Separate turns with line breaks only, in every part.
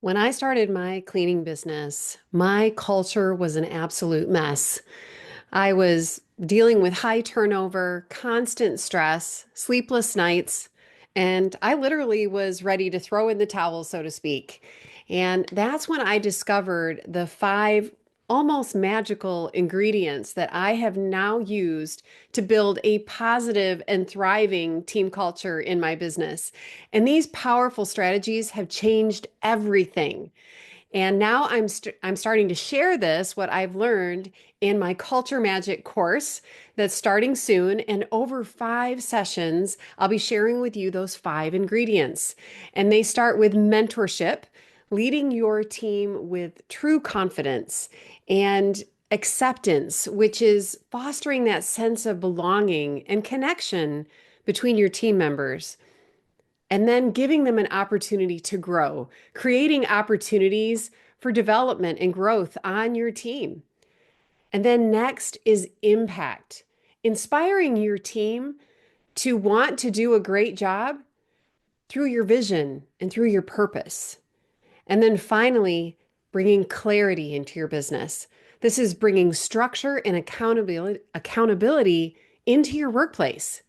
When I started my cleaning business, my culture was an absolute mess. I was dealing with high turnover, constant stress, sleepless nights, and I literally was ready to throw in the towel, so to speak. And that's when I discovered the five almost magical ingredients that I have now used to build a positive and thriving team culture in my business. And these powerful strategies have changed everything. And now I'm starting to share this, what I've learned in my Culture Magic course that's starting soon. And over 5 sessions, I'll be sharing with you those 5 ingredients. And they start with mentorship, leading your team with true confidence, and acceptance, which is fostering that sense of belonging and connection between your team members, and then giving them an opportunity to grow, creating opportunities for development and growth on your team. And then next is impact, inspiring your team to want to do a great job through your vision and through your purpose. And then finally, bringing clarity into your business. This is bringing structure and accountability into your workplace.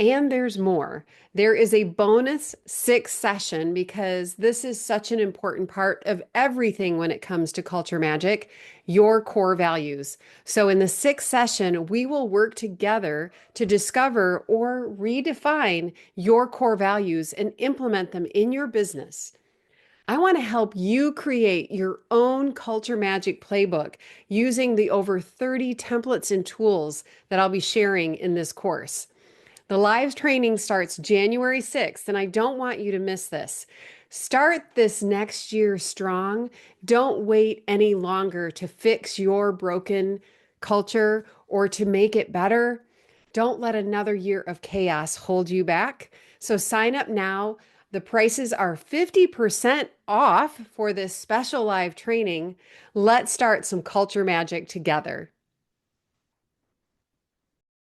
And there's more. There is a bonus 6 session because this is such an important part of everything when it comes to culture magic, your core values. So, in the 6th session, we will work together to discover or redefine your core values and implement them in your business. I want to help you create your own culture magic playbook using the over 30 templates and tools that I'll be sharing in this course. The live training starts January 6th, and I don't want you to miss this. Start this next year strong. Don't wait any longer to fix your broken culture or to make it better. Don't let another year of chaos hold you back. So sign up now. The prices are 50% off for this special live training. Let's start some culture magic together.